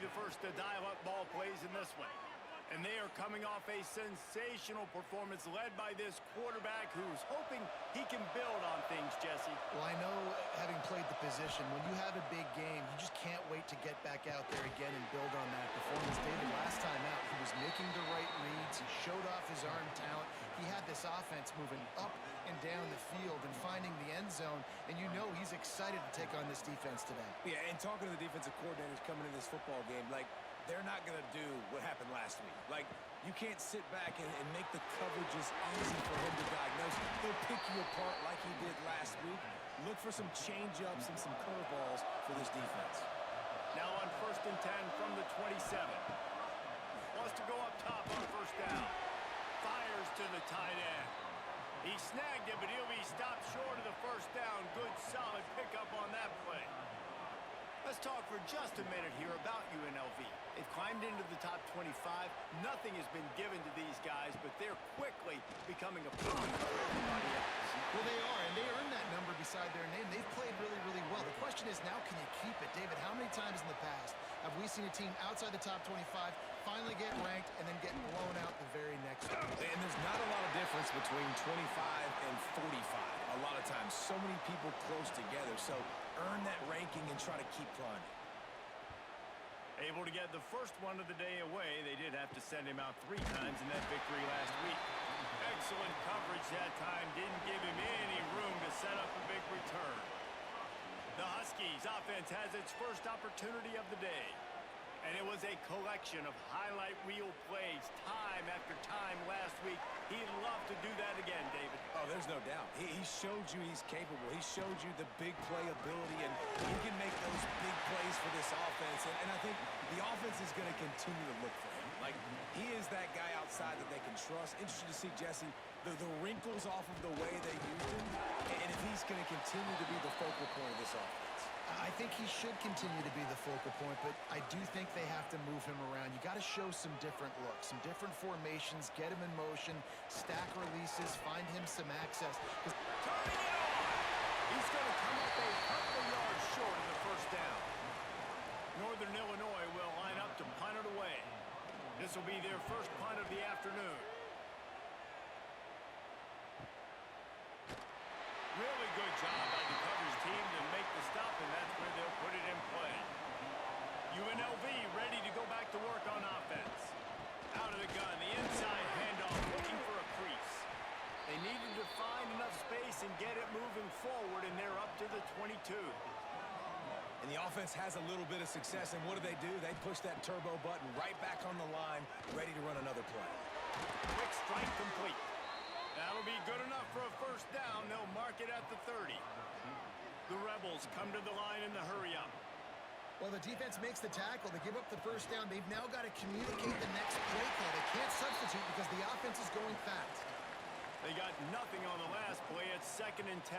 the first to dial up ball plays in this one. And they are coming off a sensational performance led by this quarterback who's hoping he can build on things, Jesse. Well, I know, having played the position, when you have a big game, you just can't wait to get back out there again and build on that performance. David, last time out, he was making the right reads. He showed off his arm talent. He had this offense moving up and down the field and finding the end zone. And you know he's excited to take on this defense today. Yeah, and talking to the defensive coordinators coming in this football game, like, they're not going to do what happened last week. Like, you can't sit back and make the coverages easy for him to diagnose. He'll pick you apart like he did last week. Look for some change-ups and some curveballs for this defense. Now on 1st and 10 from the 27. Wants to go up top on first down. Fires to the tight end. He snagged it, but he'll be stopped short of the first down. Good, solid pickup on that play. Let's talk for just a minute here about UNLV. They've climbed into the top 25. Nothing has been given to these guys, but they're quickly becoming a problem for everybody else. Well, they are, and they earned that number beside their name. They've played really, really well. The question is now, can you keep it? David, how many times in the past have we seen a team outside the top 25 finally get ranked and then get blown out the very next week? And there's not a lot of difference between 25 and 45. A lot of times, so many people close together. So earn that ranking and try to keep climbing. Able to get the first one of the day away. They did have to send him out 3 times in that victory last week. Excellent coverage that time. Didn't give him any room to set up a big return. The Huskies offense has its first opportunity of the day. And it was a collection of highlight reel plays time after time last week. He'd love to do that again, David. Oh, there's no doubt. He showed you he's capable. He showed you the big play ability, and he can make those big plays for this offense. And I think the offense is going to continue to look for him. Like, he is that guy outside that they can trust. Interesting to see, Jesse, the wrinkles off of the way they used him, and if he's going to continue to be the focal point of this offense. I think he should continue to be the focal point, but I do think they have to move him around. You got to show some different looks, some different formations, get him in motion, stack releases, find him some access. Turning it on! He's going to come up a couple of yards short of the first down. Northern Illinois will line up to punt it away. This will be their first punt of the afternoon. Really good job by the coverage team to make the stop, and that's where they'll put it in play. UNLV ready to go back to work on offense. Out of the gun, the inside handoff, looking for a crease. They needed to find enough space and get it moving forward, and they're up to the 22. And the offense has a little bit of success, and what do? They push that turbo button right back on the line, ready to run another play. Quick strike complete. That'll be good enough for a first down. They'll mark it at the 30. The Rebels come to the line in the hurry-up. Well, the defense makes the tackle. They give up the first down. They've now got to communicate the next play call. They can't substitute because the offense is going fast. They got nothing on the last play. It's 2nd and 10.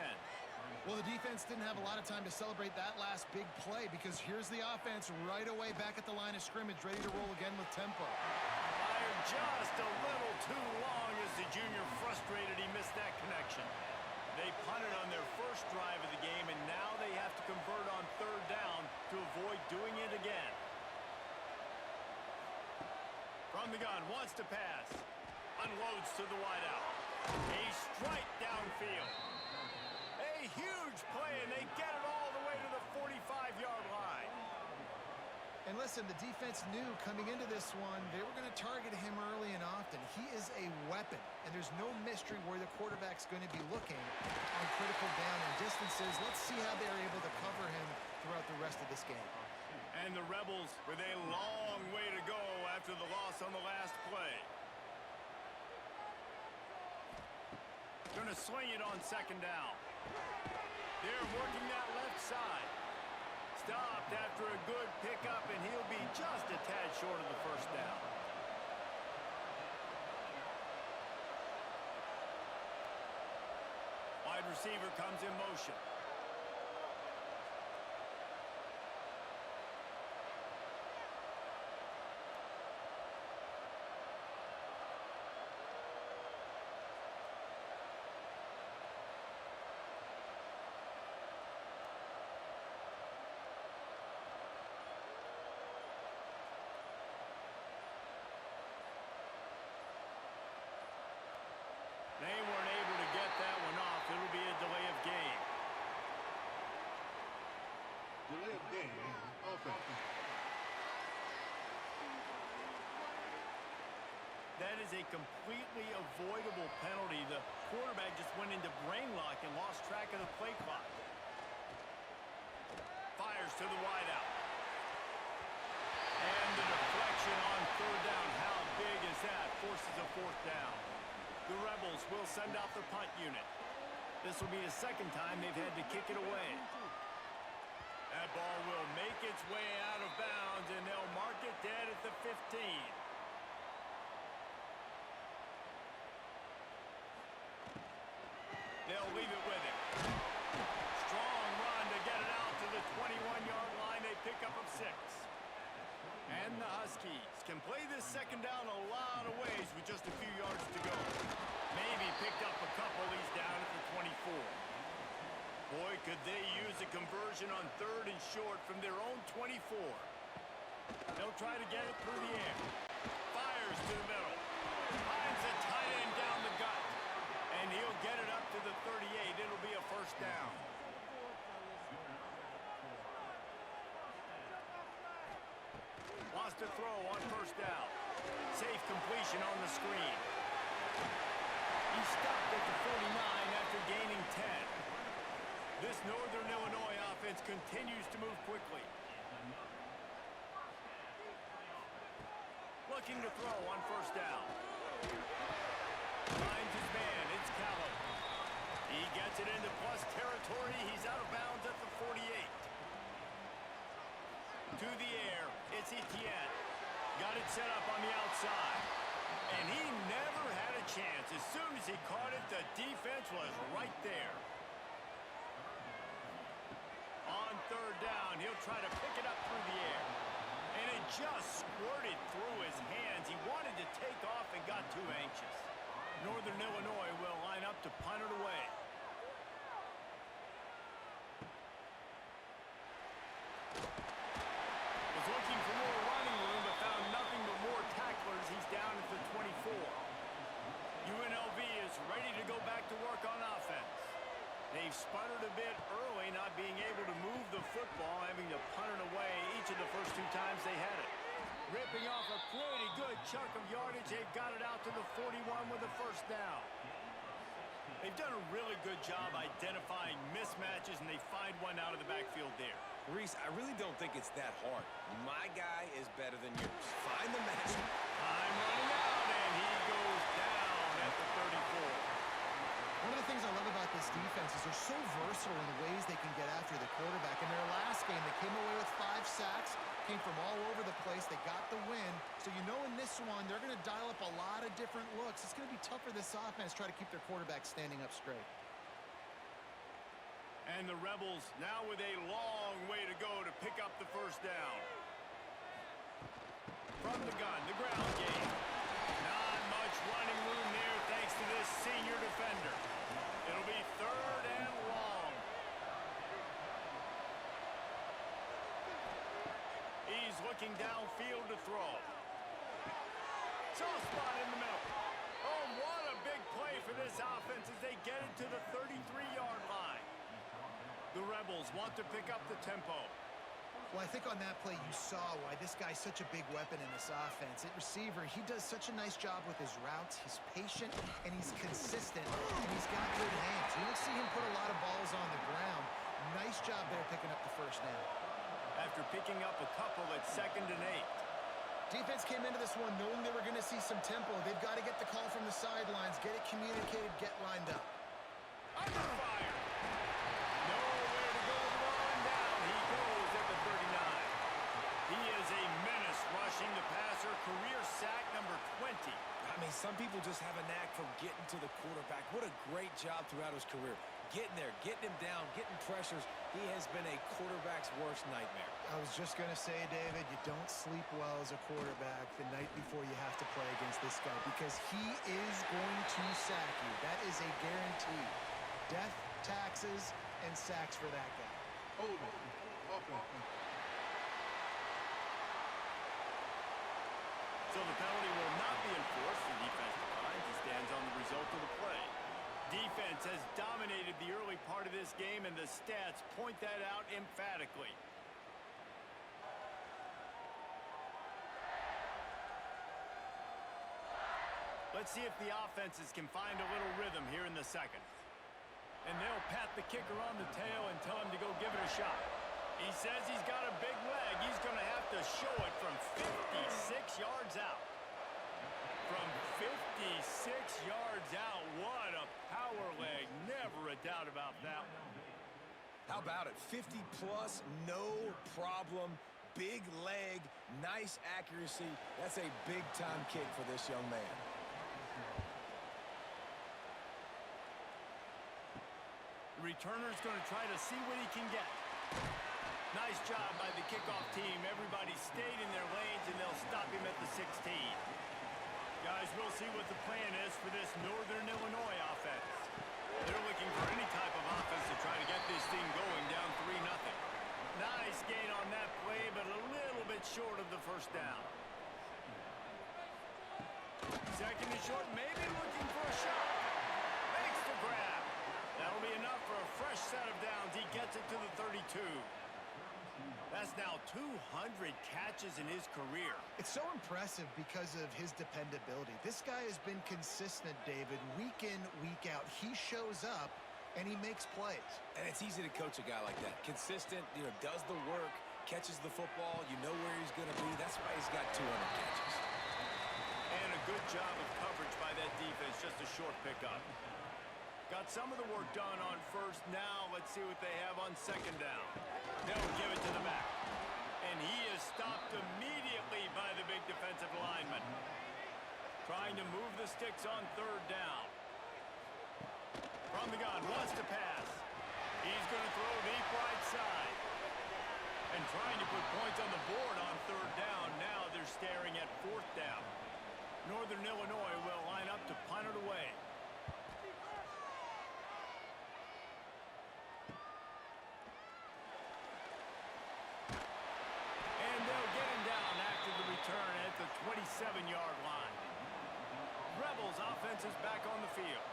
Well, the defense didn't have a lot of time to celebrate that last big play because here's the offense right away back at the line of scrimmage, ready to roll again with tempo. Fired just a little too long as the junior frustrated he missed that connection. They punted on their first drive of the game, and now they have to convert on 3rd down to avoid doing it again. From the gun, wants to pass. Unloads to the wideout. A strike downfield. A huge play, and they get it all the way to the 45-yard line. And listen, the defense knew coming into this one, they were going to target him early and often. He is a weapon, and there's no mystery where the quarterback's going to be looking on critical down and distances. Let's see how they're able to cover him throughout the rest of this game. And the Rebels with a long way to go after the loss on the last play. Going to swing it on 2nd down. They're working that left side. Stopped after a good pickup, and he'll be just a tad short of the first down. Wide receiver comes in motion. that is a completely avoidable penalty. The quarterback just went into brain lock and lost track of the play clock. Fires to the wideout. And the deflection on third down. How big is that? Forces a fourth down. The Rebels will send out the punt unit. This will be the second time they've had to kick it away. That ball will make its way out of bounds, and they'll mark it dead at the 15. They'll leave it with him. Strong run to get it out to the 21-yard line. They pick up of 6. And the Huskies can play this second down a lot of ways with just a few yards to go. Maybe picked up a couple. He's down at the 24. Boy, could they use a conversion on third and short from their own 24. They'll try to get it through the air. Fires to the middle. Finds a tight end down the gut. And he'll get it up to the 38. It'll be a first down. Wants to throw on first down. Safe completion on the screen. He's stopped at the 49 after gaining 10. This Northern Illinois offense continues to move quickly. Looking to throw on first down. Finds his man. It's Callum. He gets it into plus territory. He's out of bounds at the 48. To the air. It's Etienne. Got it set up on the outside. And he never had a chance. As soon as he caught it, the defense was right there. On third down, he'll try to pick it up through the air. And it just squirted through his hands. He wanted to take off and got too anxious. Northern Illinois will line up to punt it away. Was looking for more running room, but found nothing but more tacklers. He's down at the 24. UNLV is ready to go back to work on offense. They've sputtered a bit early, not being able to move the football, having to punt it away each of the first 2 times they had it. Ripping off a pretty good chunk of yardage. They've got it out to the 41 with a first down. They've done a really good job identifying mismatches, and they find one out of the backfield there. Reese, I really don't think it's that hard. My guy is better than yours. Find the match. Time running out, and he goes down at the 34. One of the things I love about this defense is they're so versatile in the ways they can get after the quarterback. In their last game, they came away with 5 sacks, came from all over the place. They got the win. So you know in this one, they're going to dial up a lot of different looks. It's going to be tough for this offense to try to keep their quarterback standing up straight. And the Rebels now with a long way to go to pick up the first down. From the gun, the ground game. Not much running room there thanks to this senior defender. It'll be third and long. He's looking downfield to throw. Soft spot in the middle. Oh, what a big play for this offense as they get it to the 33-yard line. The Rebels want to pick up the tempo. Well, I think on that play you saw why this guy's such a big weapon in this offense. At receiver, he does such a nice job with his routes. He's patient, and he's consistent, and he's got good hands. You don't see him put a lot of balls on the ground. Nice job there picking up the first down. After picking up a couple at 2nd and 8. Defense came into this one knowing they were going to see some tempo. They've got to get the call from the sidelines, get it communicated, get lined up. Under fire. Nowhere to go with the line down. He goes at the 39. He is a menace rushing the passer. Career sack number 20. I mean, some people just have a knack for getting to the quarterback. What a great job throughout his career. Getting there, getting him down, getting pressures. He has been a quarterback's worst nightmare. I was just going to say, David, you don't sleep well as a quarterback the night before you have to play against this guy because he is going to sack you. That is a guarantee. Death, taxes, and sacks for that guy. So the penalty will not be enforced. The defense declines. He stands on the result of the play. Defense has dominated the early part of this game, and the stats point that out emphatically. Let's see if the offenses can find a little rhythm here in the second. And they'll pat the kicker on the tail and tell him to go give it a shot. He says he's got a big leg. He's going to have to show it from 56 yards out. From 56 yards out, what a power leg. Never a doubt about that one. How about it? 50-plus, no problem. Big leg, nice accuracy. That's a big-time kick for this young man. The returner's going to try to see what he can get. Nice job by the kickoff team. Everybody stayed in their lanes, and they'll stop him at the 16. Guys, we'll see what the plan is for this Northern Illinois offense. They're looking for any type of offense to try to get this thing going down 3-0. Nice gain on that play, but a little bit short of the first down. Second and short, maybe looking for a shot. Makes the grab. That'll be enough for a fresh set of downs. He gets it to the 32. That's now 200 catches in his career. It's so impressive because of his dependability. This guy has been consistent, David, week in, week out. He shows up, and he makes plays. And it's easy to coach a guy like that. Consistent, does the work, catches the football, you know where he's going to be. That's why he's got 200 catches. And a good job of coverage by that defense, just a short pickup. Got some of the work done on first. Now let's see what they have on second down. They'll give it to the back. And he is stopped immediately by the big defensive lineman. Trying to move the sticks on third down. From the gun, wants to pass. He's going to throw deep right side. And trying to put points on the board on third down. Now they're staring at fourth down. Northern Illinois will line up to punt it away. And they'll get him down after the return at the 27-yard line. Rebels offense is back on the field.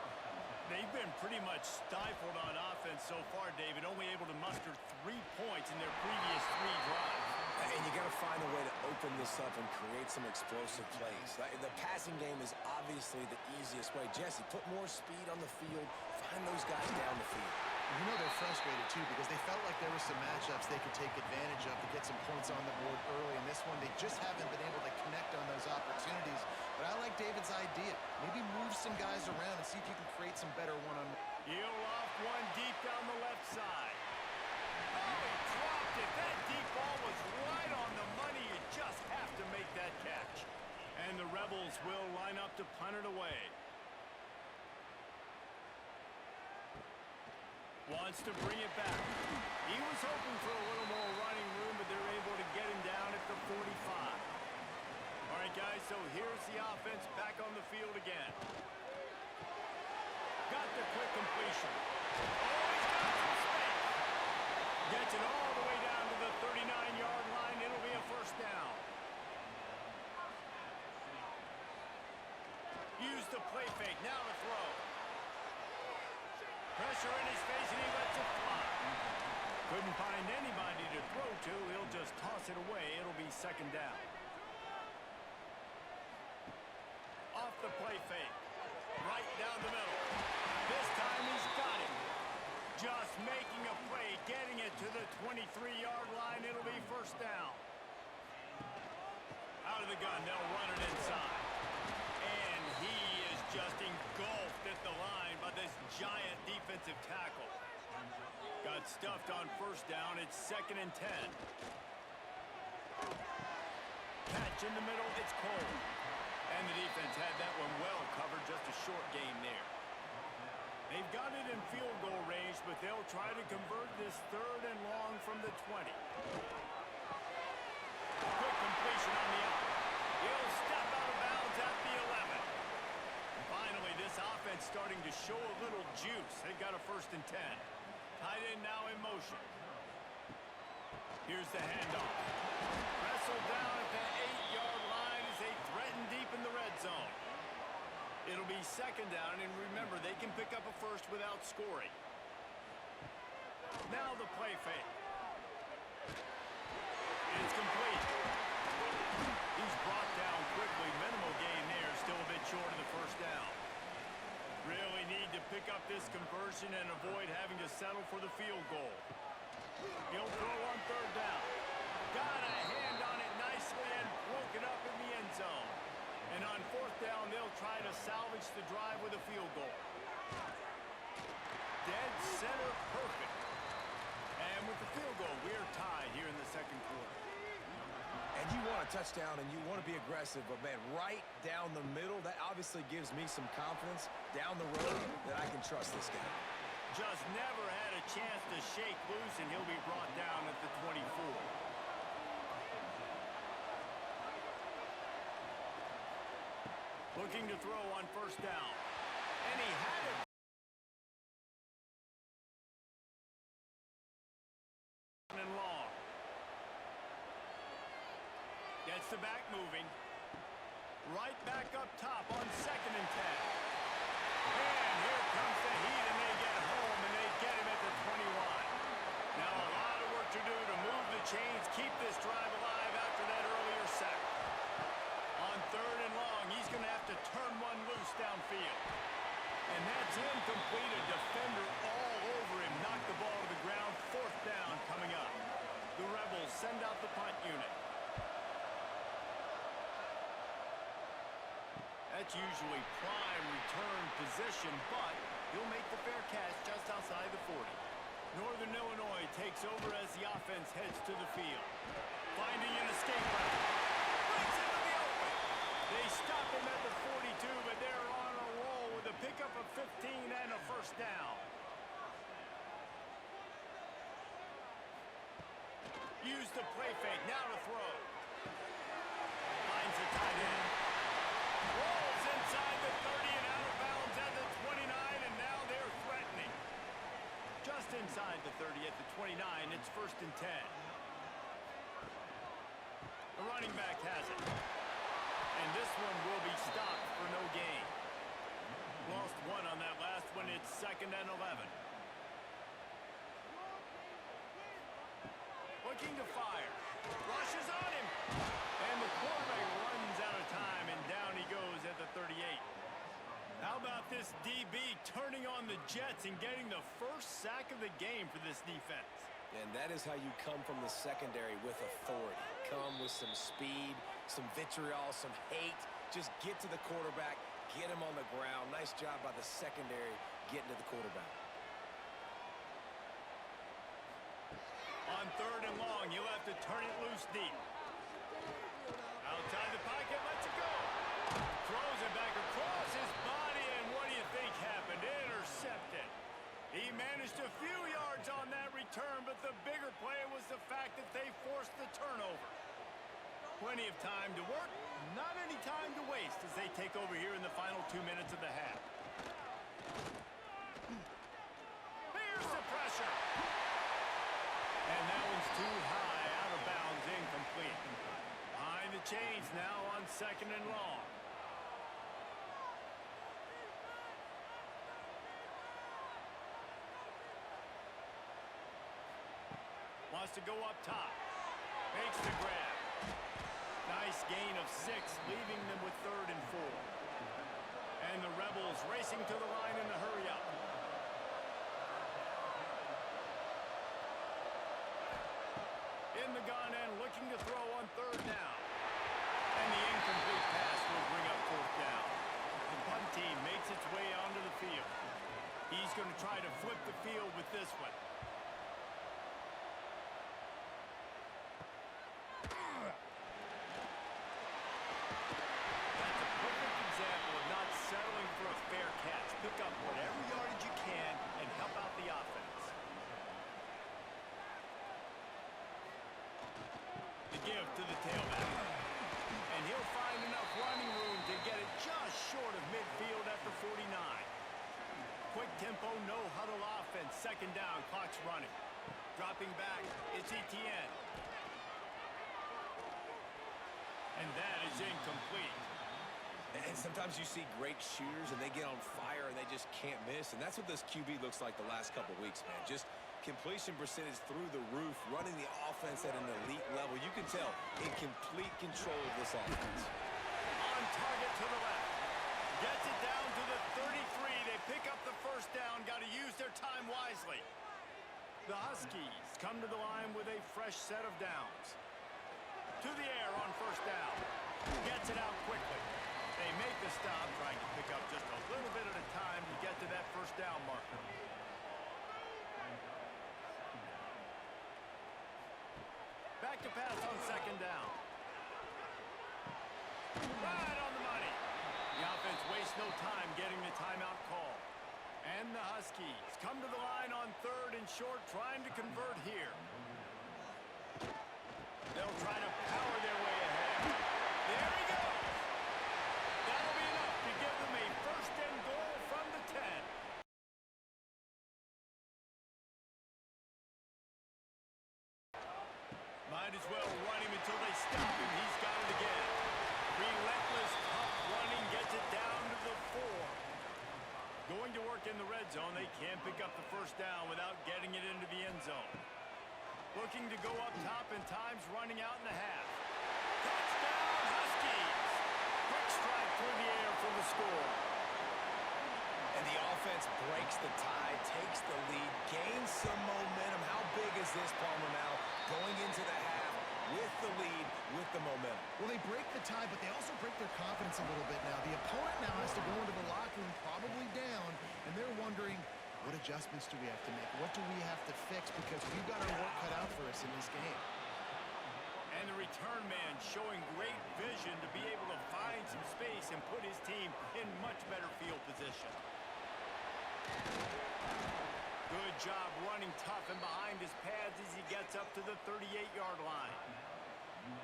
They've been pretty much stifled on offense so far, David, only able to muster 3 points in their previous 3 drives. And you got to find a way to open this up and create some explosive plays. The passing game is obviously the easiest way. Jesse, put more speed on the field. Find those guys down the field. They're frustrated, too, because they felt like there were some matchups they could take advantage of to get some points on the board early. In this one, they just haven't been able to connect on those opportunities. But I like David's idea. Maybe move some guys around and see if you can create some better one-on-one. He'll off one deep down the left side. Oh, he dropped it. That deep ball was right on the money. You just have to make that catch. And the Rebels will line up to punt it away. Wants to bring it back. He was hoping for a little more running room, but they're able to get him down at the 45. All right, guys, so here's the offense back on the field again. Got the quick completion. Oh, he's got some space. Gets it all the way down to the 39-yard line. It'll be a first down. Use the play fake. Now the throw. Pressure in his face, and he lets it fly. Couldn't find anybody to throw to. He'll just toss it away. It'll be second down. Off the play fake. Right down the middle. This time he's got it. Just making a play, getting it to the 23-yard line. It'll be first down. Out of the gun, they'll run it inside. And he is just engulfed at the line by this giant defensive tackle. Got stuffed on first down. It's 2nd and 10. Catch in the middle. It's Cole. And the defense had that one well covered. Just a short game there. They've got it in field goal range, but they'll try to convert this 3rd and long from the 20. Quick completion on the out. He'll step out of bounds at the 11. Finally, this offense starting to show a little juice. They've got a 1st and 10. Tight end now in motion. Here's the handoff. Wrestled down at the 8-yard line as they threaten deep in the red zone. It'll be second down, and remember, they can pick up a first without scoring. Now the play fake. It's complete. He's brought down quickly. Minimal gain there. Still a bit short of the first this conversion and avoid having to settle for the field goal. He'll throw on third down. Got a hand on it nicely and broke it up in the end zone. And on fourth down, they'll try to salvage the drive with a field goal. Dead center perfect. And with the field goal, we're tied here in the second quarter. And you want a touchdown and you want to be aggressive, but man, right down the middle, that obviously gives me some confidence down the road that I can trust this guy. Just never had a chance to shake loose, and he'll be brought down at the 24. Looking to throw on first down. And he had it. And long. Gets the back moving. Right back up top on 2nd and 10. And here comes the heat, and they get home, and they get him at the 21. Now a lot of work to do to move the chains, keep this drive alive after that earlier sack. On 3rd and long, he's going to have to turn one loose downfield. And that's incomplete. A defender all over him. Knocked the ball to the ground. 4th down coming up. The Rebels send out the punt unit. That's usually prime return position, but he'll make the fair catch just outside the 40. Northern Illinois takes over as the offense heads to the field. Finding an escape route. Breaks into the open. They stop him at the 42, but they're on a roll with a pickup of 15 and a first down. Use the play fake. Now to throw. Finds the tight end. Rolls inside the 30 and out of bounds at the 29, and now they're threatening. Just inside the 30 at the 29, it's 1st and 10. The running back has it. And this one will be stopped for no gain. Lost one on that last one. It's 2nd and 11. Looking to fire. Rushes on him. And the quarterback runs out of time, and down he goes at the 38. How about this DB turning on the Jets and getting the first sack of the game for this defense? And that is how you come from the secondary with authority. Come with some speed, some vitriol, some hate. Just get to the quarterback, get him on the ground. Nice job by the secondary getting to the quarterback. On 3rd and long, you'll have to turn it loose deep. Outside the pocket, lets it go. Throws it back across his body, and what do you think happened? Intercepted. He managed a few yards on that return, but the bigger play was the fact that they forced the turnover. Plenty of time to work, not any time to waste as they take over here in the final 2 minutes of the half. Here's the pressure. And that one's too high, out of bounds, incomplete. Behind the chains now on 2nd and long. Wants to go up top. Makes the grab. Nice gain of 6, leaving them with 3rd and 4. And the Rebels racing to the line in the hurry up. In the gun and looking to throw on 3rd down. And the incomplete pass will bring up 4th down. The punt team makes its way onto the field. He's going to try to flip the field with this one. That's a perfect example of not settling for a fair catch. Pick up whatever yardage you can and help out the offense. The give to the tailback. And he'll find enough running room to get it just short of midfield at the 49. Quick tempo, no huddle offense. 2nd down, clock's running. Dropping back, it's Etienne. And that is incomplete. And sometimes you see great shooters and they get on fire and they just can't miss. And that's what this QB looks like the last couple weeks, man. Just completion percentage through the roof, running the offense at an elite level. You can tell in complete control of this offense. On target to the left. Gets it down to the the 33. They pick up the first down. Got to use their time wisely. The Huskies come to the line with a fresh set of downs. To the air on first down. Gets it out quickly. They make the stop, trying to pick up just a little bit at a time to get to that first down marker. Back to pass on second down. Right on the money. The offense wastes no time getting the timeout call. And the Huskies come to the line on third and short, trying to convert here. They'll try to power their way ahead. There he goes. That'll be enough to give them a first and goal from the 10. Might as well run him until they stop him. He's got it again. Relentless, tough running gets it down to the 4. Going to work in the red zone. They can't pick up the first down without getting it into the end zone. Looking to go up top, and time's running out in the half. Touchdown, Huskies! Quick strike through the air for the score. And the offense breaks the tie, takes the lead, gains some momentum. How big is this, Palmer, now? Going into the half with the lead, with the momentum. Well, they break the tie, but they also break their confidence a little bit now. The opponent now has to go into the locker room, probably down, and they're wondering, what adjustments do we have to make? What do we have to fix? Because we've got our work cut out for us in this game. And the return man showing great vision to be able to find some space and put his team in much better field position. Good job running tough and behind his pads as he gets up to the 38-yard line.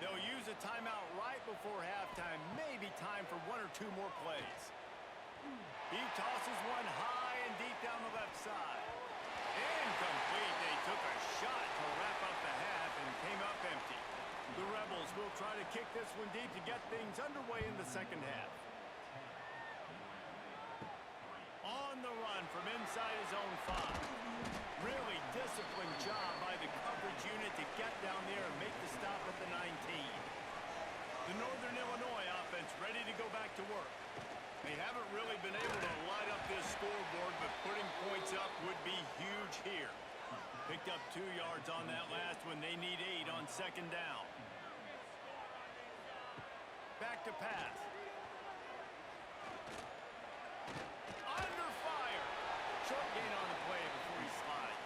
They'll use a timeout right before halftime. Maybe time for one or two more plays. He tosses one high and deep down the left side. Incomplete. They took a shot to wrap up the half and came up empty. The Rebels will try to kick this one deep to get things underway in the second half. On the run from inside his own 5. Really disciplined job by the coverage unit to get down there and make the stop at the 19. The Northern Illinois offense ready to go back to work. They haven't really been able to light up this scoreboard, but putting points up would be huge here. Picked up 2 yards on that last one. They need 8 on second down. Back to pass. Under fire. Short gain on the play before he slides.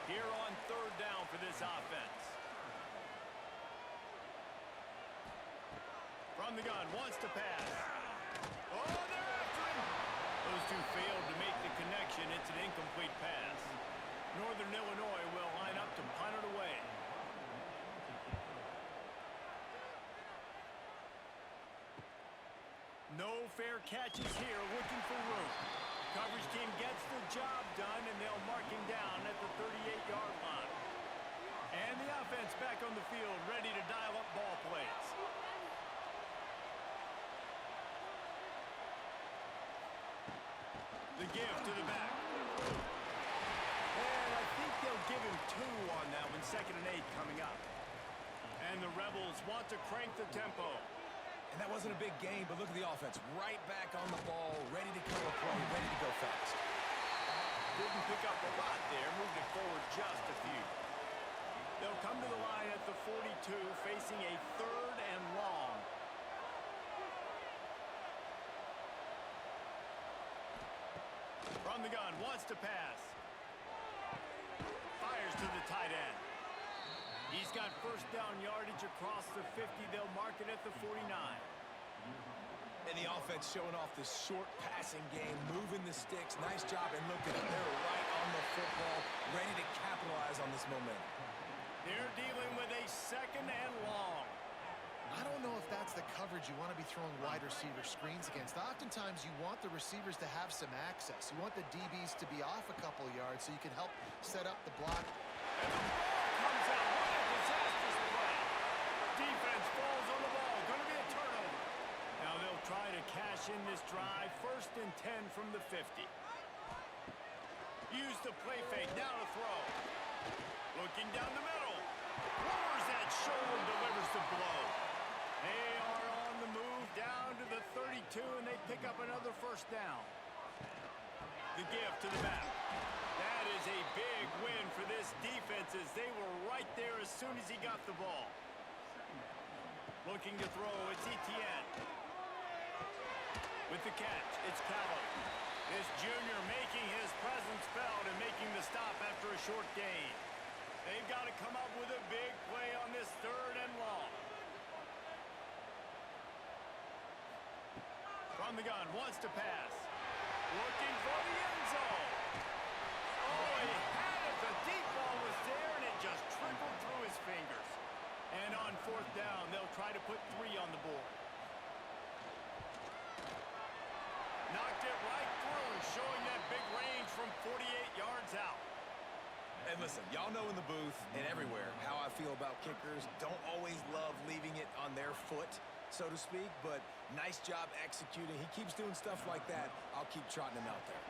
Here on third down for this offense. From the gun, wants to pass. Oh, they're after him. Those two failed to make the connection. It's an incomplete pass. Northern Illinois will line up to punt it away. No fair catches here, looking for room. Coverage team gets the job done, and they'll mark him down at the 38-yard line. And the offense back on the field, ready to dial up ball plays. The give to the back. And I think they'll give him 2 on that one. Second and 8 coming up. And the Rebels want to crank the tempo. And that wasn't a big game, but look at the offense. Right back on the ball, ready to kill a play, ready to go fast. Didn't pick up a lot there. Moved it forward just a few. They'll come to the line at the 42, facing a 3rd and long. From the gun, wants to pass. Fires to the tight end. He's got first down yardage across the 50. They'll mark it at the 49. And the offense showing off this short passing game, moving the sticks. Nice job, and look at it. They're right on the football, ready to capitalize on this momentum. They're dealing with a 2nd and long. I don't know if that's the coverage you want to be throwing wide receiver screens against. Oftentimes, you want the receivers to have some access. You want the DBs to be off a couple yards so you can help set up the block. And the ball comes out. What a disastrous play. Defense falls on the ball. Going to be a turnover. Now they'll try to cash in this drive. 1st and 10 from the 50. Use the play fake. Now to throw. Looking down the middle. Lowers that shoulder, delivers the blow. They are on the move down to the 32, and they pick up another first down. The give to the back. That is a big win for this defense as they were right there as soon as he got the ball. Looking to throw, it's Etienne. With the catch, it's Callow. This junior making his presence felt and making the stop after a short gain. They've got to come up with a big play on this 3rd and long. From the gun, wants to pass. Looking for the end zone. Oh, he had it. The deep ball was there, and it just trickled through his fingers. And on 4th down, they'll try to put 3 on the board. Knocked it right through, showing that big range from 48 yards out. And listen, y'all know in the booth and everywhere how I feel about kickers. Don't always love leaving it on their foot, so to speak, but nice job executing. He keeps doing stuff like that. I'll keep trotting him out there.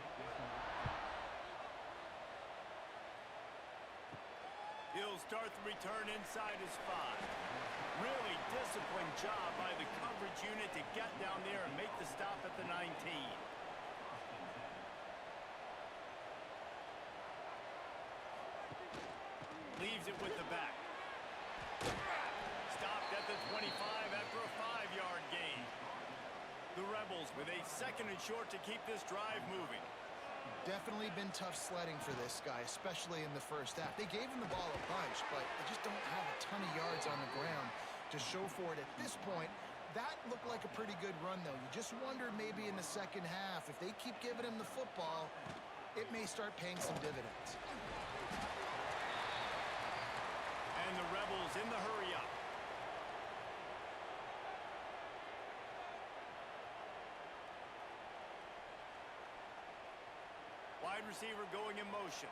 He'll start the return inside his 5. Really disciplined job by the coverage unit to get down there and make the stop at the 19. Leaves it with the back. Stopped at the 25 after a 5-yard gain. The Rebels with a 2nd and short to keep this drive moving. Definitely been tough sledding for this guy, especially in the first half. They gave him the ball a bunch, but they just don't have a ton of yards on the ground to show for it at this point. That looked like a pretty good run, though. You just wonder maybe in the second half, if they keep giving him the football, it may start paying some dividends. And the Rebels in the hurry-up. Wide receiver going in motion.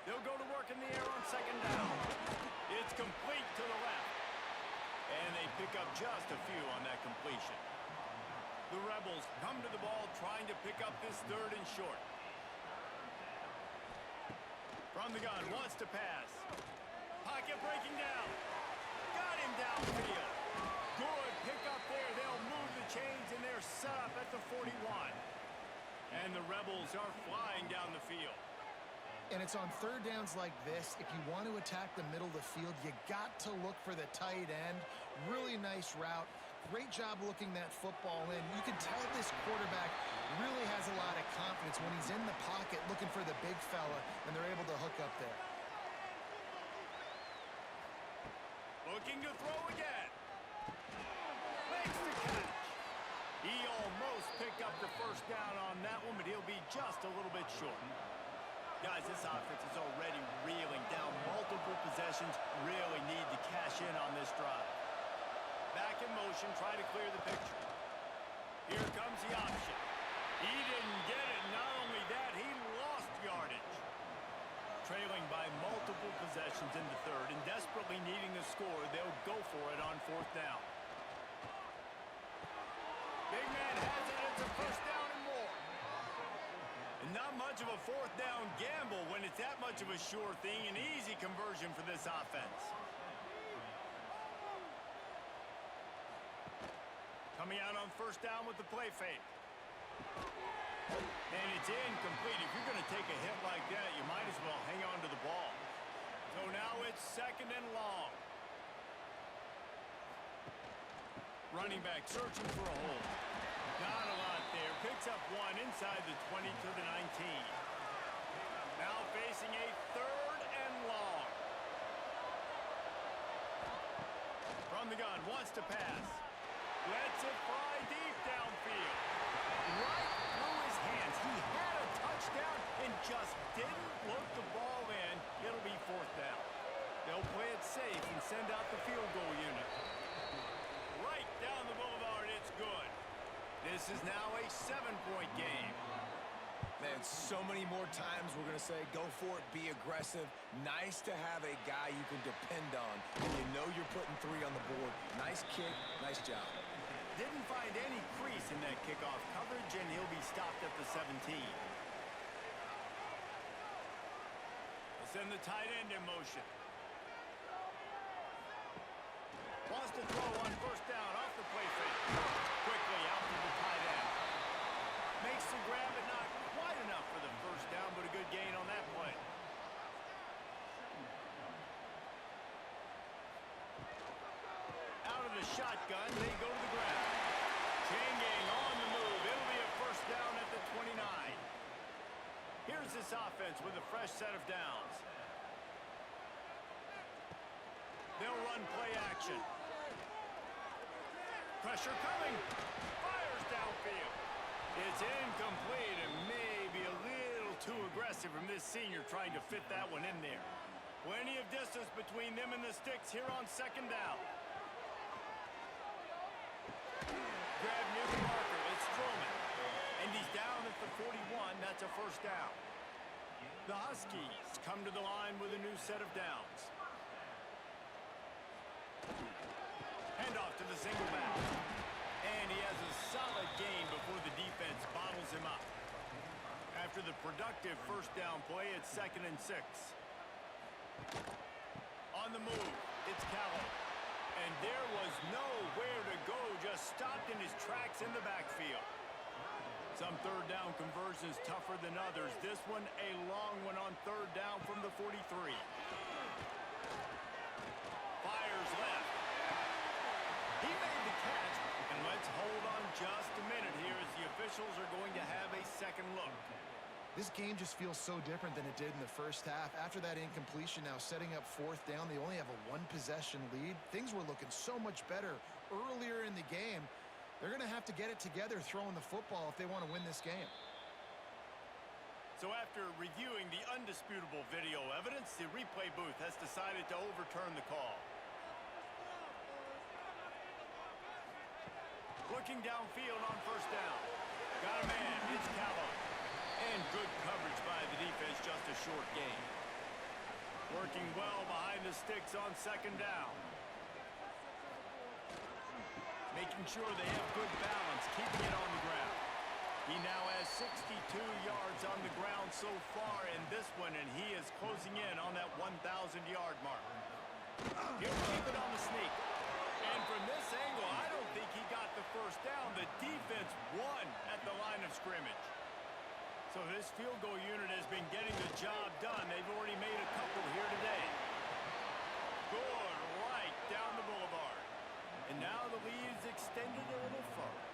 They'll go to work in the air on 2nd down. It's complete to the left. And they pick up just a few on that completion. The Rebels come to the ball trying to pick up this 3rd and short. From the gun, wants to pass. Pocket breaking down. Got him downfield. Good pick up there. They'll move the chains, and they're set up at the 41. And the Rebels are flying down the field. And it's on 3rd downs like this. If you want to attack the middle of the field, you got to look for the tight end. Really nice route. Great job looking that football in. You can tell this quarterback really has a lot of confidence when he's in the pocket looking for the big fella, and they're able to hook up there. Looking to throw again. Makes the catch. He almost picked up the 1st down on that one, but he'll be just a little bit short. Guys, this offense is already reeling down multiple possessions. Really need to cash in on this drive. Back in motion, try to clear the picture. Here comes the option. He didn't get it. Not only that, he lost yardage. Trailing by multiple possessions in the 3rd and desperately needing the score, they'll go for it on 4th down. Big man has it. It's a 1st down and more. And not much of a 4th down gamble when it's that much of a sure thing. An easy conversion for this offense. Coming out on 1st down with the play fake. And it's incomplete. If you're going to take a hit like that, you might as well hang on to the ball. So now it's 2nd and long. Running back searching for a hole. Not a lot there. Picks up 1 inside the 20 to the 19. Now facing a 3rd and long. From the gun, wants to pass. Lets it fly deep downfield. Right through his hands. He had a touchdown and just didn't look the ball in. It'll be 4th down. They'll play it safe and send out the field goal unit. Right down the boulevard, it's good. This is now a 7-point game. Man, so many more times we're going to say, go for it, be aggressive. Nice to have a guy you can depend on, and you know you're putting 3 on the board. Nice kick, nice job. Didn't find any crease in that kickoff coverage, and he'll be stopped at the 17. We'll send the tight end in motion. Wants to throw on 1st down off the play fake. Quickly out to the tight solid gain on that play. Out of the shotgun, they go to the ground. Chain gang on the move. It'll be a first down at the 29. Here's this offense with a fresh set of downs. They'll run play action. Pressure coming. Fires downfield. It's incomplete and maybe a little too aggressive from this senior trying to fit that one in there. Plenty of distance between them and the sticks here on second down. Grab near the marker. It's Stroman. And he's down at the 41. That's a first down. The Huskies come to the line with a new set of downs. Handoff to the single back. And he has a solid gain before the defense bottles him up. After the productive first down play, it's 2nd and 6. On the move, it's Callow. And there was nowhere to go, just stopped in his tracks in the backfield. Some third down conversions tougher than others. This one, a long one on third down from the 43. Fires left. He made the catch, and let's hold on just a minute here as the officials are going to have a second look. This game just feels so different than it did in the first half. After that incompletion, now setting up fourth down, they only have a one-possession lead. Things were looking so much better earlier in the game. They're going to have to get it together throwing the football if they want to win this game. So after reviewing the undisputable video evidence, the replay booth has decided to overturn the call. Looking downfield on first down. Got a man, it's Callow. And good coverage by the defense, just a short gain. Working well behind the sticks on second down. Making sure they have good balance, keeping it on the ground. He now has 62 yards on the ground so far in this one, and he is closing in on that 1,000-yard mark. He'll keep it on the sneak. And from this angle, I don't think he got the first down. The defense won at the line of scrimmage. So this field goal unit has been getting the job done. They've already made a couple here today. Good right down the boulevard. And now the lead is extended a little further.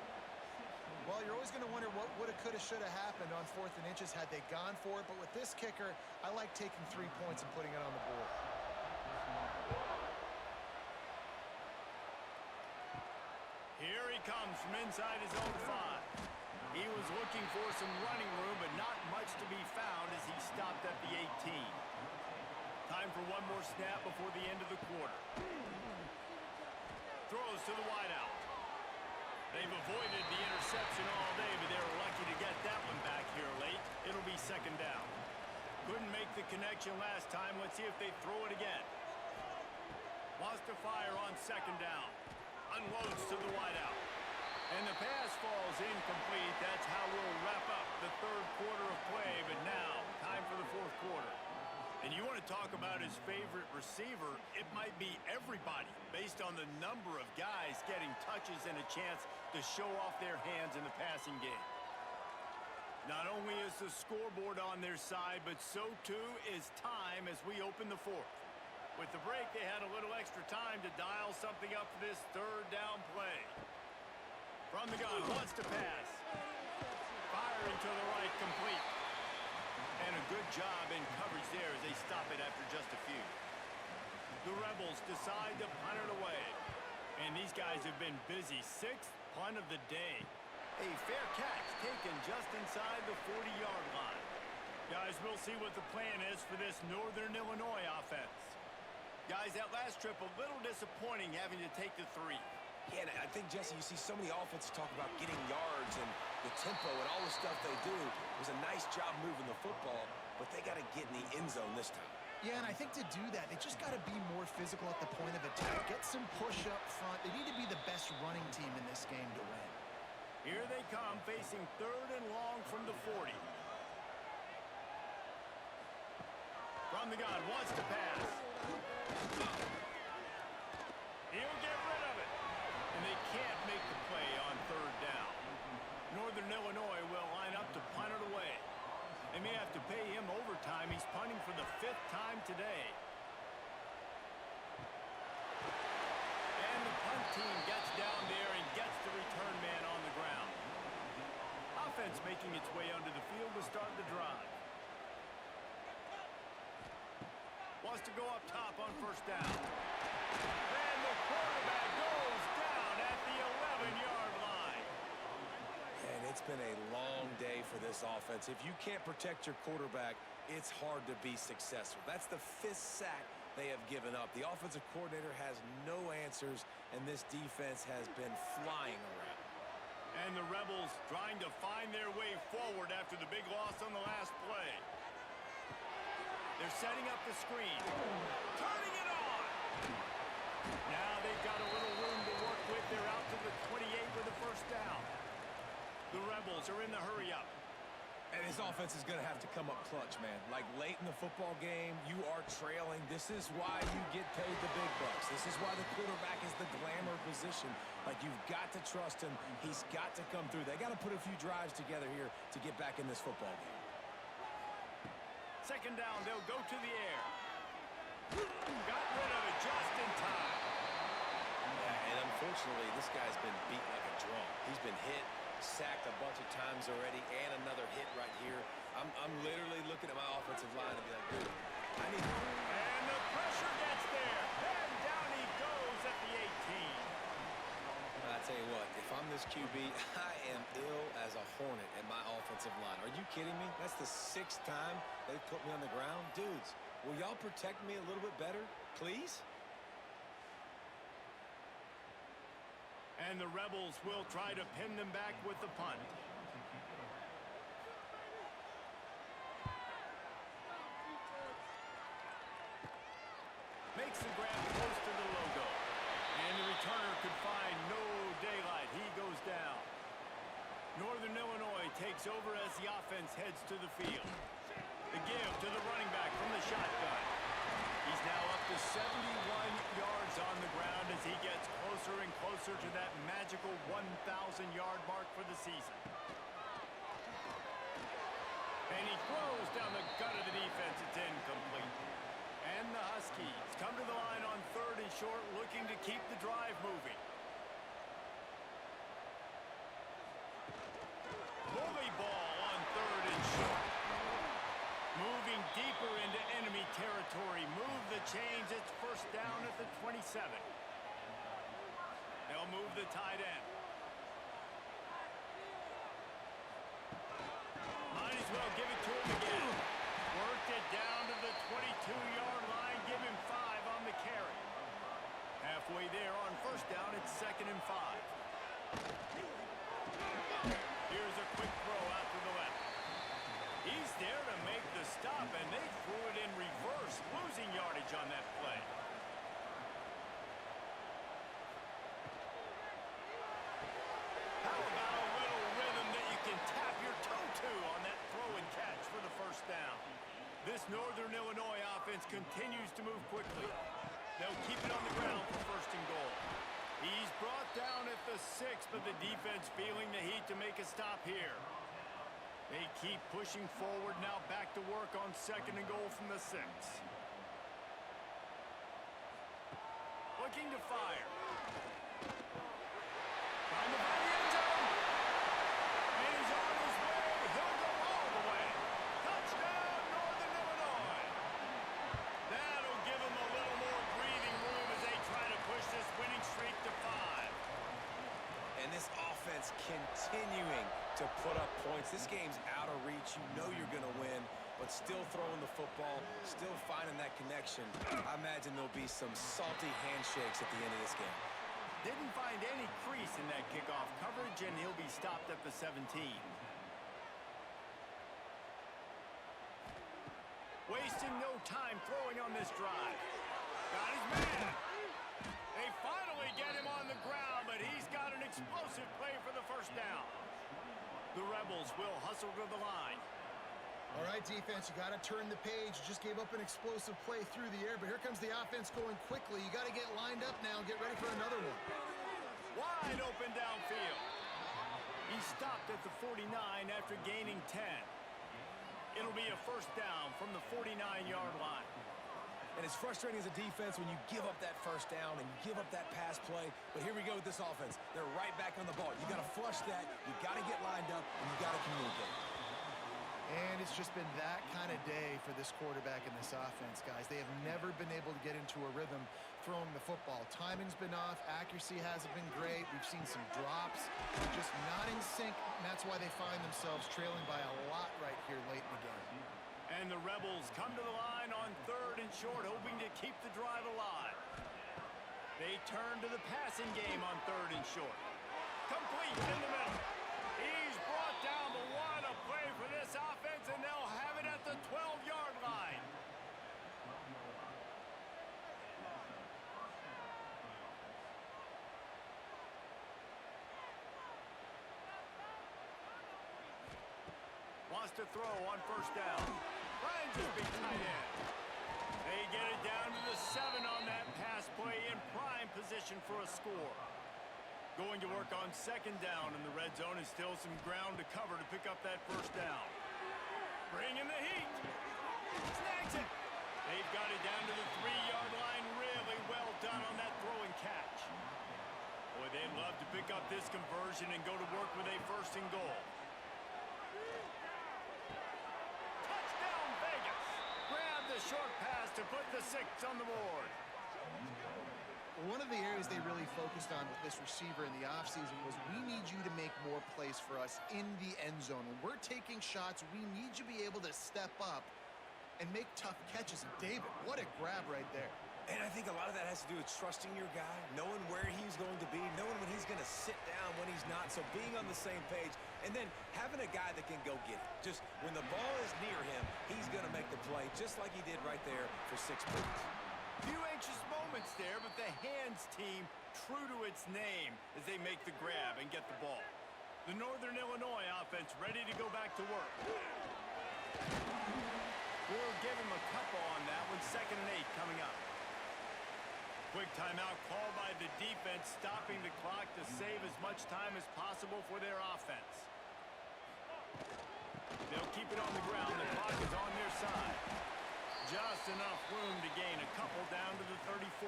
Well, you're always going to wonder what woulda, coulda, shoulda happened on 4th and inches had they gone for it. But with this kicker, I like taking 3 points and putting it on the board. Here he comes from inside his own 5. He was looking for some running room, but not much to be found as he stopped at the 18. Time for one more snap before the end of the quarter. Throws to the wideout. They've avoided the interception all day, but they were lucky to get that one back here late. It'll be second down. Couldn't make the connection last time. Let's see if they throw it again. Wants to fire on second down. Unloads to the wideout. And the pass falls incomplete. That's how we'll wrap up the third quarter of play. But now, time for the fourth quarter. And you want to talk about his favorite receiver, it might be everybody based on the number of guys getting touches and a chance to show off their hands in the passing game. Not only is the scoreboard on their side, but so too is time as we open the fourth. With the break, they had a little extra time to dial something up for this third down play. From the gun, wants to pass. Firing to the right, complete. And a good job in coverage there as they stop it after just a few. The Rebels decide to punt it away. And these guys have been busy. 6th punt of the day. A fair catch taken just inside the 40-yard line. Guys, we'll see what the plan is for this Northern Illinois offense. Guys, that last trip a little disappointing having to take the 3. Yeah, and I think, Jesse, you see so many offenses talk about getting yards and the tempo and all the stuff they do. It was a nice job moving the football, but they got to get in the end zone this time. Yeah, and I think to do that, they just got to be more physical at the point of attack. Get some push up front. They need to be the best running team in this game to win. Here they come, facing 3rd and long from the 40. From the gun, wants to pass. He'll get rid of it. And they can't make the play on 3rd down. Northern Illinois will line up to punt it away. And They may have to pay him overtime. He's punting for the 5th time today. And the punt team gets down there and gets the return man on the ground. Offense making its way onto the field to start the drive. Wants to go up top on first down. And the quarterback goes down at the 11-yard line. And it's been a long day for this offense. If you can't protect your quarterback, it's hard to be successful. That's the 5th sack they have given up. The offensive coordinator has no answers, and this defense has been flying around. And the Rebels trying to find their way forward after the big loss on the last play. They're setting up the screen. Turning it on! Now they've got a little room to work with. They're out to the 28 with a first down. The Rebels are in the hurry-up. And his offense is going to have to come up clutch, man. Like, late in the football game, you are trailing. This is why you get paid the big bucks. This is why the quarterback is the glamour position. Like, you've got to trust him. He's got to come through. They got to put a few drives together here to get back in this football game. Second down, they'll go to the air. Got rid of it just in time. Yeah, and unfortunately, this guy's been beat like a drum. He's been hit, sacked a bunch of times already, and another hit right here. I'm literally looking at my offensive line and be like, dude, I need... And the pressure gets there. And down he goes at the 18. I tell you what, if I'm this QB, I am ill as a hornet at my offensive line. Are you kidding me? That's the 6th time they've put me on the ground. Dudes, will y'all protect me a little bit better, please? And the Rebels will try to pin them back with the punt. Makes the grab close to the logo. And the returner could find no daylight. He goes down. Northern Illinois takes over as the offense heads to the field. The give to the running back from the shotgun. He's now up to 71 yards on the ground as he gets closer and closer to that magical 1,000-yard mark for the season. And he throws down the gut of the defense. It's incomplete. And the Huskies come to the line on 3rd and short, looking to keep the drive moving. Bully ball on 3rd and short. Moving deeper into enemy territory. Move the chains. It's first down at the 27. They'll move the tight end. Might as well give it to him again. Worked it down to the 22-yard line. Give him 5 on the carry. Halfway there on first down. It's 2nd and 5. Here's a quick throw out to the left. He's there to make the stop, and they threw it in reverse, losing yardage on that play. How about a little rhythm that you can tap your toe to on that throw and catch for the first down? This Northern Illinois offense continues to move quickly. They'll keep it on the ground for 1st and goal. He's brought down at the 6, but the defense feeling the heat to make a stop here. They keep pushing forward, now back to work on 2nd and goal from the 6. Looking to fire. Trying to find the end zone. And he's on his way. He'll go all the way. Touchdown, Northern Illinois. That'll give him a little more breathing room as they try to push this winning streak to 5. And this offense continuing to put up points. This game's out of reach. You know you're going to win, but still throwing the football, still finding that connection. I imagine there'll be some salty handshakes at the end of this game. Didn't find any crease in that kickoff coverage, and he'll be stopped at the 17. Wasting no time throwing on this drive. Got his man. They finally get him on the ground, but he's got an explosive play for the first down. The Rebels will hustle to the line. All right, defense, you got to turn the page. You just gave up an explosive play through the air, but here comes the offense going quickly. You got to get lined up now and get ready for another one. Wide open downfield. He stopped at the 49 after gaining 10. It'll be a first down from the 49-yard line. And it's frustrating as a defense when you give up that first down and you give up that pass play. But here we go with this offense. They're right back on the ball. You got to flush that. You got to get lined up, and you got to communicate. And it's just been that kind of day for this quarterback and this offense, guys. They have never been able to get into a rhythm throwing the football. Timing's been off. Accuracy hasn't been great. We've seen some drops. Just not in sync, and that's why they find themselves trailing by a lot right here late in the game. And the Rebels come to the line on 3rd and short, hoping to keep the drive alive. They turn to the passing game on 3rd and short. Complete in the middle. He's brought down, but what a play for this offense, and they'll have it at the 12-yard line. Wants to throw on 1st down. Finds his big tight end. They get it down to the 7 on that pass play in prime position for a score. Going to work on 2nd down, and the red zone is still some ground to cover to pick up that 1st down. Bringing the heat. Snags it. They've got it down to the 3-yard line. Really well done on that throw and catch. Boy, they'd love to pick up this conversion and go to work with a 1st and goal. The short pass to put the 6 on the board. One of the areas they really focused on with this receiver in the offseason was we need you to make more plays for us in the end zone. When we're taking shots, we need you to be able to step up and make tough catches. And David, what a grab right there. And I think a lot of that has to do with trusting your guy, knowing where he's going to be, knowing when he's going to sit down, when he's not. So being on the same page, and then having a guy that can go get it. Just when the ball is near him, he's going to make the play, just like he did right there for 6 points. Few anxious moments there, but the hands team true to its name as they make the grab and get the ball. The Northern Illinois offense ready to go back to work. We'll give him a couple on that one. 2nd and 8 coming up. Quick timeout called by the defense, stopping the clock to save as much time as possible for their offense. They'll keep it on the ground. The clock is on their side. Just enough room to gain a couple down to the 34.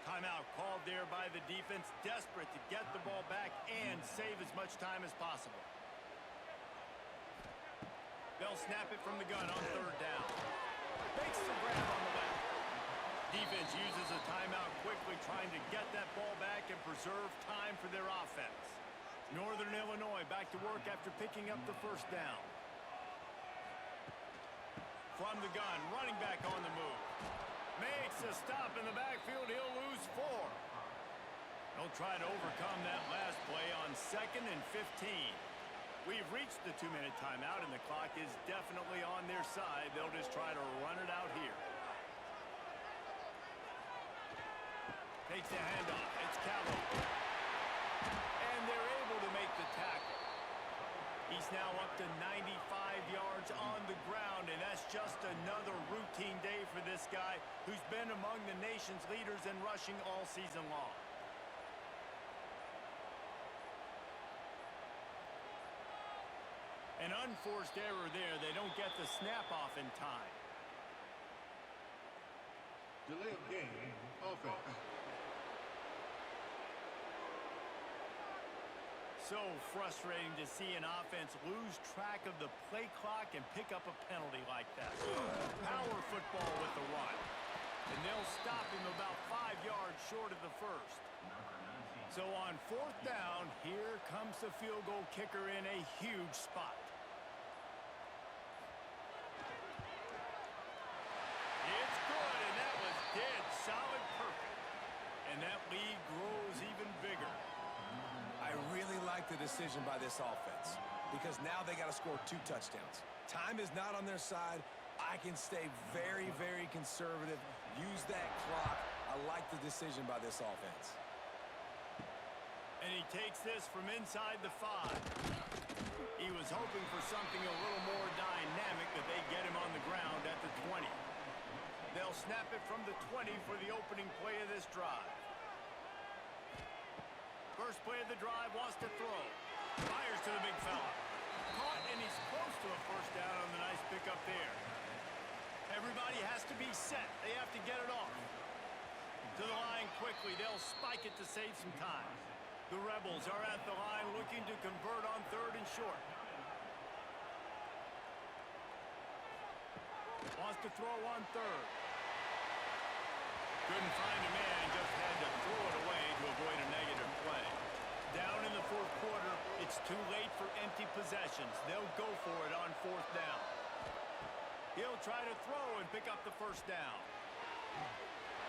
Timeout called there by the defense, desperate to get the ball back and save as much time as possible. They'll snap it from the gun on 3rd down. Makes the grab on the left. Defense uses a timeout quickly, trying to get that ball back and preserve time for their offense. Northern Illinois back to work after picking up the 1st down. From the gun, running back on the move. Makes a stop in the backfield. He'll lose 4. They'll try to overcome that last play on 2nd and 15. We've reached the 2-minute timeout, and the clock is definitely on their side. They'll just try to run it out here. Takes the handoff. It's Callow. And they're able to make the tackle. He's now up to 95 yards on the ground, and that's just another routine day for this guy who's been among the nation's leaders in rushing all season long. An unforced error there. They don't get the snap off in time. Delay of game, offense. So frustrating to see an offense lose track of the play clock and pick up a penalty like that. Power football with the run. And they'll stop him about 5 yards short of the 1st. So on 4th down, here comes the field goal kicker in a huge spot. It's good, and that was dead solid perfect. And that lead grows even bigger. I really like the decision by this offense because now they got to score 2 touchdowns. Time is not on their side. I can stay very, very conservative. Use that clock. I like the decision by this offense. And he takes this from inside the 5. He was hoping for something a little more dynamic, but they get him on the ground at the 20. They'll snap it from the 20 for the opening play of this drive. First play of the drive, wants to throw. Fires to the big fella. caught, and he's close to a first down on the nice pickup there. Everybody has to be set. They have to get it off. To the line quickly. They'll spike it to save some time. The Rebels are at the line looking to convert on 3rd and short. Wants to throw on 3rd. Couldn't find a man, just had to throw it away to avoid a negative play. Down in the 4th quarter, it's too late for empty possessions. They'll go for it on 4th down. He'll try to throw and pick up the first down.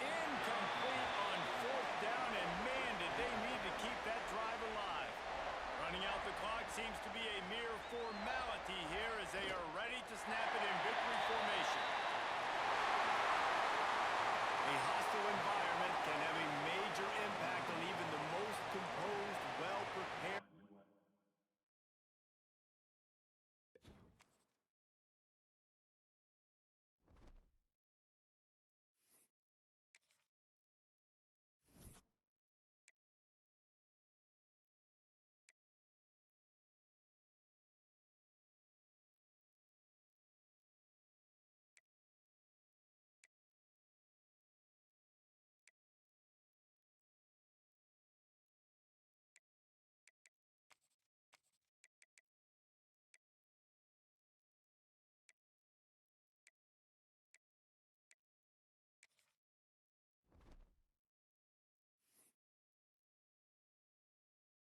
Incomplete on 4th down, and